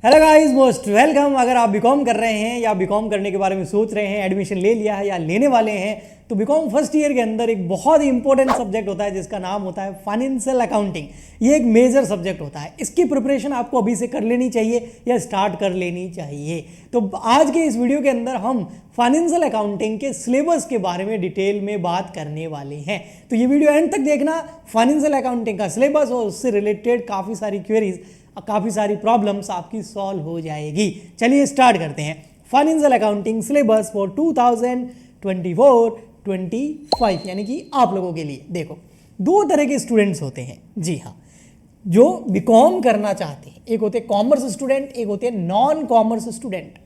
Hello guys, most welcome. अगर आप BCom कर रहे हैं या बीकॉम करने के बारे में सोच रहे हैं, एडमिशन ले लिया है या लेने वाले हैं, तो बीकॉम फर्स्ट ईयर के अंदर एक बहुत ही इंपॉर्टेंट सब्जेक्ट होता है जिसका नाम होता है फाइनेंशियल अकाउंटिंग। ये एक मेजर सब्जेक्ट होता है। इसकी प्रिपरेशन आपको अभी से कर लेनी चाहिए या स्टार्ट कर लेनी चाहिए। तो आज के इस वीडियो के अंदर हम फाइनेंशियल अकाउंटिंग के सिलेबस के बारे में डिटेल में बात करने वाले हैं। तो ये वीडियो एंड तक देखना। फाइनेंशियल अकाउंटिंग का सिलेबस और उससे रिलेटेड काफ़ी सारी क्वेरीज, काफ़ी सारी प्रॉब्लम्स आपकी सॉल्व हो जाएगी। चलिए स्टार्ट करते हैं। फाइनेंशियल अकाउंटिंग सिलेबस फॉर 2024-25 यानी कि आप लोगों के लिए। देखो, दो तरह के स्टूडेंट्स होते हैं, जी हाँ, जो बीकॉम करना चाहते हैं। एक होते हैं कॉमर्स स्टूडेंट, एक होते हैं non commerce student.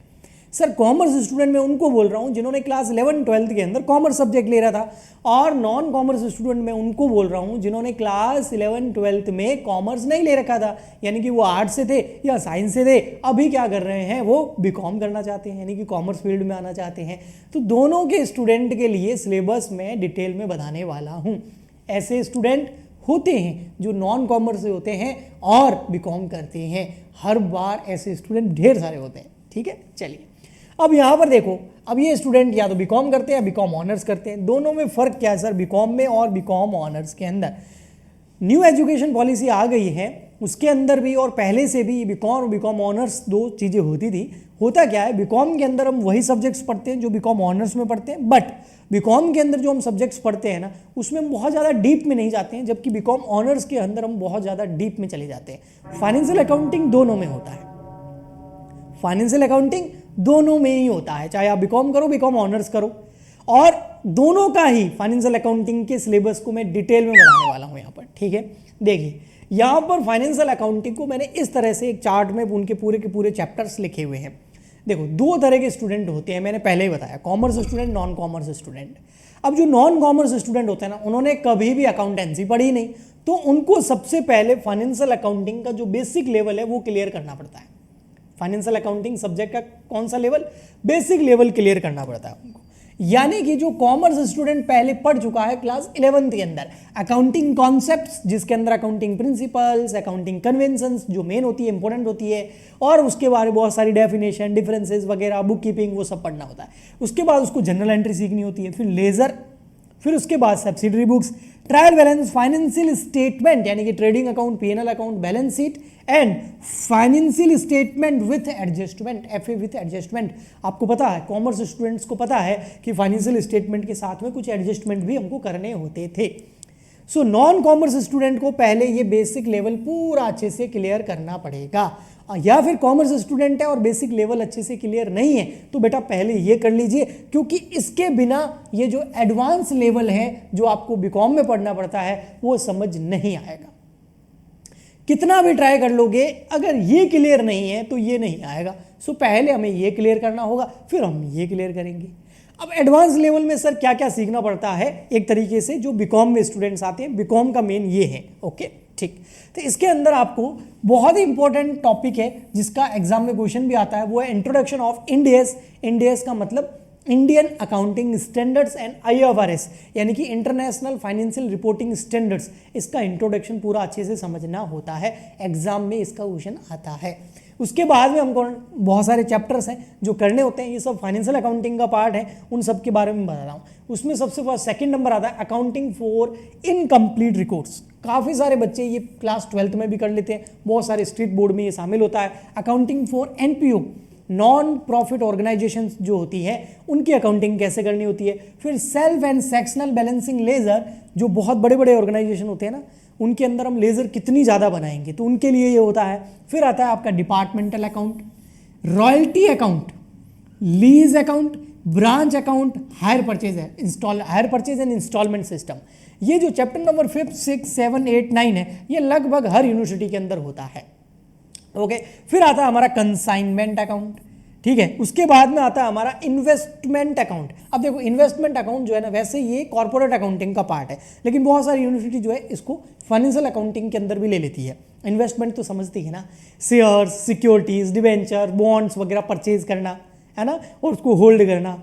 Sir, commerce student मैं उनको बोल रहा हूँ जिन्होंने क्लास 11-12 के अंदर कॉमर्स सब्जेक्ट ले रहा था, और नॉन कॉमर्स स्टूडेंट मैं उनको बोल रहा हूँ जिन्होंने क्लास 11-12 में कॉमर्स नहीं ले रखा था, यानी कि वो आर्ट्स से थे या साइंस से थे, अभी क्या कर रहे हैं, वो बीकॉम करना चाहते हैं, यानी कि कॉमर्स फील्ड में आना चाहते हैं। तो दोनों के स्टूडेंट के लिए सिलेबस में डिटेल में बताने वाला हूँ। ऐसे स्टूडेंट होते हैं जो नॉन कॉमर्स से होते हैं और बीकॉम करते हैं। हर बार ऐसे स्टूडेंट ढेर सारे होते हैं, ठीक है। चलिए, अब यहाँ पर देखो, अब ये स्टूडेंट या तो बीकॉम करते हैं या बीकॉम ऑनर्स करते हैं। दोनों में फ़र्क क्या है सर, बीकॉम में और बीकॉम ऑनर्स के अंदर? न्यू एजुकेशन पॉलिसी आ गई है, उसके अंदर भी और पहले से भी बीकॉम और बीकॉम ऑनर्स दो चीज़ें होती थी। होता क्या है, बीकॉम के अंदर हम वही सब्जेक्ट्स पढ़ते हैं जो बीकॉम ऑनर्स में पढ़ते हैं, बट बीकॉम के अंदर जो हम सब्जेक्ट्स पढ़ते हैं ना, उसमें हम बहुत ज़्यादा डीप में नहीं जाते हैं, जबकि बीकॉम ऑनर्स के अंदर हम बहुत ज़्यादा डीप में चले जाते हैं। फाइनेंशियल अकाउंटिंग दोनों में होता है, फाइनेंशियल अकाउंटिंग दोनों में ही होता है, चाहे आप बीकॉम करो, बीकॉम ऑनर्स करो। और दोनों का ही फाइनेंशियल अकाउंटिंग के सिलेबस को मैं डिटेल में बताने वाला हूं यहाँ पर, ठीक है। देखिए, यहाँ पर फाइनेंशियल अकाउंटिंग को मैंने इस तरह से एक चार्ट में उनके पूरे के पूरे चैप्टर्स लिखे हुए हैं। देखो, दो तरह के स्टूडेंट होते हैं, मैंने पहले ही बताया, commerce student, non commerce student. अब जो नॉन कॉमर्स स्टूडेंट होते हैं ना, उन्होंने कभी भी अकाउंटेंसी पढ़ी नहीं, तो उनको सबसे पहले फाइनेंशियल अकाउंटिंग का जो बेसिक लेवल है वो क्लियर करना पड़ता है। फाइनेंशियल अकाउंटिंग सब्जेक्ट का कौन सा लेवल? बेसिक लेवल क्लियर करना पड़ता है उनको। यानी कि जो कॉमर्स स्टूडेंट पहले पढ़ चुका है क्लास 11 के अंदर अकाउंटिंग कॉन्सेप्ट्स, जिसके अंदर अकाउंटिंग प्रिंसिपल्स, अकाउंटिंग कन्वेंशंस जो मेन होती है, इंपॉर्टेंट होती है, और उसके बारे में बहुत सारी डेफिनेशन, डिफरेंसेस वगैरह, बुक कीपिंग, वो सब पढ़ना होता है। उसके बाद उसको जनरल एंट्री सीखनी होती है, फिर लेजर, फिर उसके बाद subsidiary books, trial balance, financial statement यानी कि trading account, PNL account, balance sheet, and financial statement with adjustment, FA with adjustment. आपको पता है, कॉमर्स स्टूडेंट्स को पता है कि फाइनेंशियल स्टेटमेंट के साथ में कुछ एडजस्टमेंट भी हमको करने होते थे। सो नॉन कॉमर्स स्टूडेंट को पहले ये बेसिक लेवल पूरा अच्छे से क्लियर करना पड़ेगा। या फिर कॉमर्स स्टूडेंट है और बेसिक लेवल अच्छे से क्लियर नहीं है, तो बेटा पहले ये कर लीजिए, क्योंकि इसके बिना ये जो एडवांस लेवल है जो आपको बीकॉम में पढ़ना पड़ता है वो समझ नहीं आएगा। कितना भी ट्राई कर लोगे, अगर ये क्लियर नहीं है तो ये नहीं आएगा। सो पहले हमें ये क्लियर करना होगा, फिर हम ये क्लियर करेंगे। अब एडवांस लेवल में सर क्या क्या सीखना पड़ता है, एक तरीके से जो बीकॉम में स्टूडेंट्स आते हैं, बीकॉम का मेन ये है, ओके, ठीक। तो इसके अंदर आपको बहुत ही इंपॉर्टेंट टॉपिक है जिसका एग्जाम में क्वेश्चन भी आता है, वो है introduction of end S. End S का मतलब Indian accounting standards and IFRS, यानी कि इंटरनेशनल फाइनेंशियल रिपोर्टिंग स्टैंडर्ड्स। इसका इंट्रोडक्शन पूरा अच्छे से समझना होता है, एग्जाम में इसका क्वेश्चन आता है। उसके बाद में हमको बहुत सारे चैप्टर्स हैं जो करने होते हैं, ये सब फाइनेंशियल अकाउंटिंग का पार्ट है, उन सब के बारे में बता रहा हूँ। उसमें सबसे फर्स्ट सेकंड नंबर आता है अकाउंटिंग फॉर इनकम्प्लीट रिकॉर्ड्स। काफ़ी सारे बच्चे ये क्लास 12th में भी कर लेते हैं, बहुत सारे स्टेट बोर्ड में ये शामिल होता है। Accounting for NPO, non profit organisation जो होती है, उनकी अकाउंटिंग कैसे करनी होती है। फिर self and sectional balancing ledger, जो बहुत बड़े बड़े ऑर्गेनाइजेशन होते हैं ना, उनके अंदर हम लेजर कितनी ज़्यादा बनाएंगे, तो उनके लिए ये होता है। फिर आता है आपका departmental account, royalty account, lease account, branch account, hire purchase and instalment system. ये जो चैप्टर नंबर 5, 6, 7, 8, 9 है, ये लगभग हर यूनिवर्सिटी के अंदर होता है, ओके। फिर आता है हमारा कंसाइनमेंट अकाउंट, ठीक है। उसके बाद में आता है हमारा इन्वेस्टमेंट अकाउंट। अब देखो, इन्वेस्टमेंट अकाउंट जो है ना, वैसे ये कॉर्पोरेट अकाउंटिंग का पार्ट है, लेकिन बहुत सारी यूनिवर्सिटी जो है इसको फाइनेंशियल अकाउंटिंग के अंदर भी ले लेती है। इन्वेस्टमेंट तो समझती है ना, शेयर्स, सिक्योरिटीज, डिवेंचर, बॉन्ड्स वगैरह परचेज करना, है ना, और उसको होल्ड करना।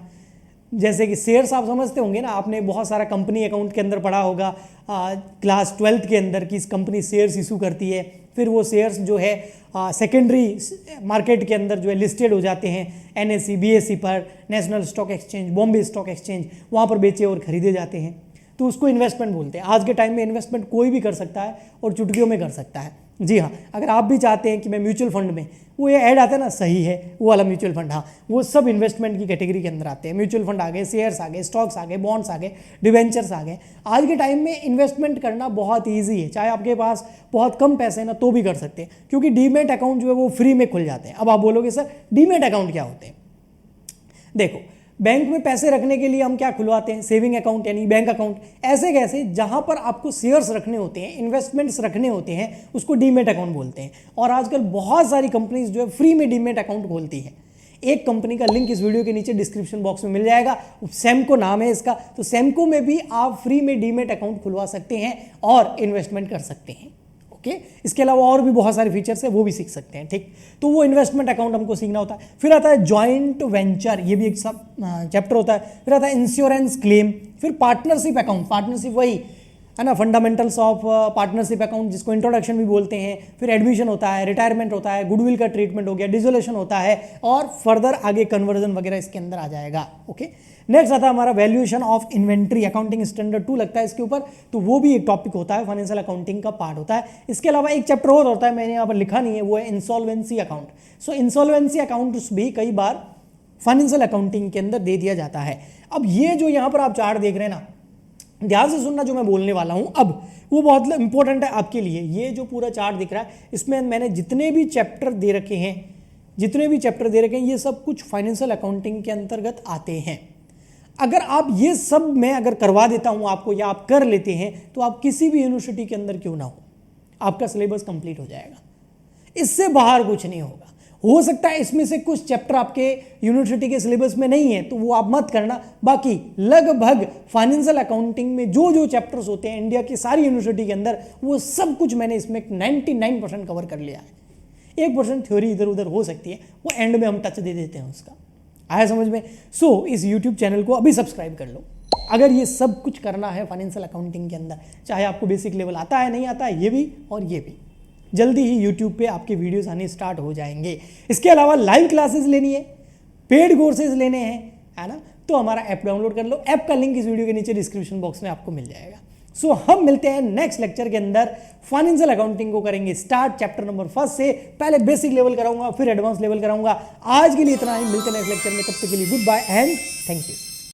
जैसे कि शेयर्स आप समझते होंगे ना, आपने बहुत सारा कंपनी अकाउंट के अंदर पढ़ा होगा क्लास 12th के अंदर कि इस कंपनी शेयर्स इशू करती है, फिर वो शेयर्स जो है सेकेंडरी मार्केट के अंदर जो है लिस्टेड हो जाते हैं, NSE BSE पर, national stock exchange, Bombay stock exchange, वहाँ पर बेचे और खरीदे जाते हैं। तो उसको इन्वेस्टमेंट बोलते हैं। आज के टाइम में इन्वेस्टमेंट कोई भी कर सकता है और चुटकियों में कर सकता है। जी हाँ, अगर आप भी चाहते हैं कि मैं म्यूचुअल फंड में, वो ये ऐड आता है ना, सही है वो वाला म्यूचुअल फंड, हाँ वो सब इन्वेस्टमेंट की कैटेगरी के अंदर आते हैं। म्यूचुअल फंड आ गए, शेयर्स आ गए, स्टॉक्स आ गए, बॉन्ड्स आ गए, डिवेंचर्स आ गए। आज के टाइम में इन्वेस्टमेंट करना बहुत ईजी है, चाहे आपके पास बहुत कम पैसे हैं ना तो भी कर सकते हैं, क्योंकि डीमेट अकाउंट जो है वो फ्री में खुल जाते हैं। अब आप बोलोगे सर डीमेट अकाउंट क्या होते हैं? देखो, बैंक में पैसे रखने के लिए हम क्या खुलवाते हैं? सेविंग अकाउंट यानी बैंक अकाउंट। ऐसे कैसे, जहां पर आपको शेयर्स रखने होते हैं, इन्वेस्टमेंट्स रखने होते हैं, उसको डीमेट अकाउंट बोलते हैं। और आजकल बहुत सारी कंपनीज जो है फ्री में डीमेट अकाउंट खोलती है। एक कंपनी का लिंक इस वीडियो के नीचे डिस्क्रिप्शन बॉक्स में मिल जाएगा, सेमको नाम है इसका। तो सेमको में भी आप फ्री में डीमेट अकाउंट खुलवा सकते हैं और इन्वेस्टमेंट कर सकते हैं। ओके, इसके अलावा और भी बहुत सारे फीचर्स है, वो भी सीख सकते हैं। ठीक, तो वो इन्वेस्टमेंट अकाउंट हमको सीखना होता है। फिर आता है जॉइंट वेंचर, ये भी एक सब चैप्टर होता है। फिर आता है इंश्योरेंस क्लेम। फिर पार्टनरशिप अकाउंट, पार्टनरशिप वही है ना, फंडामेंटल्स ऑफ पार्टनरशिप अकाउंट, जिसको इंट्रोडक्शन भी बोलते हैं। फिर एडमिशन होता है, रिटायरमेंट होता है, गुडविल का ट्रीटमेंट हो गया, डिसोल्यूशन होता है, और फर्दर आगे कन्वर्जन वगैरह इसके अंदर आ जाएगा। ओके, नेक्स्ट आता है हमारा valuation of inventory, accounting standard 2 लगता है इसके ऊपर, तो वो भी एक टॉपिक होता है, फाइनेंशियल अकाउंटिंग का पार्ट होता है। इसके अलावा एक चैप्टर और होता है, मैंने यहाँ पर लिखा नहीं है, वो है इंसॉल्वेंसी अकाउंट। सो इंसॉल्वेंसी अकाउंट भी कई बार फाइनेंशियल अकाउंटिंग के अंदर दे दिया जाता है। अब ये जो यहाँ पर आप चार्ट देख रहे हैं ना, ध्यान से सुनना जो मैं बोलने वाला हूँ अब, वो बहुत इंपॉर्टेंट है आपके लिए। ये जो पूरा चार्ट दिख रहा है, इसमें मैंने जितने भी चैप्टर दे रखे हैं, ये सब कुछ फाइनेंशियल अकाउंटिंग के अंतर्गत आते हैं। अगर आप ये सब मैं अगर करवा देता हूं आपको, या आप कर लेते हैं, तो आप किसी भी यूनिवर्सिटी के अंदर क्यों ना हो, आपका सिलेबस कंप्लीट हो जाएगा। इससे बाहर कुछ नहीं होगा। हो सकता है इसमें से कुछ चैप्टर आपके यूनिवर्सिटी के सिलेबस में नहीं है, तो वो आप मत करना। बाकी लगभग फाइनेंशियल अकाउंटिंग में जो जो चैप्टर्स होते हैं इंडिया की सारी यूनिवर्सिटी के अंदर, वो सब कुछ मैंने इसमें 99% कवर कर लिया है। 1% थ्योरी इधर उधर हो सकती है, वो एंड में हम टच दे देते हैं उसका। आया समझ में? सो इस YouTube चैनल को अभी सब्सक्राइब कर लो अगर ये सब कुछ करना है फाइनेंशियल अकाउंटिंग के अंदर। चाहे आपको बेसिक लेवल आता है नहीं आता है, ये भी और ये भी। जल्दी ही YouTube पे आपके वीडियोस आने स्टार्ट हो जाएंगे। इसके अलावा लाइव क्लासेस लेनी है, पेड कोर्सेज लेने हैं, है ना, तो हमारा ऐप डाउनलोड कर लो। ऐप का लिंक इस वीडियो के नीचे डिस्क्रिप्शन बॉक्स में आपको मिल जाएगा। सो हम मिलते हैं नेक्स्ट लेक्चर के अंदर। फाइनेंशियल अकाउंटिंग को करेंगे स्टार्ट चैप्टर नंबर 1 से। पहले बेसिक लेवल कराऊंगा, फिर एडवांस लेवल कराऊंगा। आज के लिए इतना ही, मिलते हैं नेक्स्ट लेक्चर में। तब तक के लिए good bye and thank you.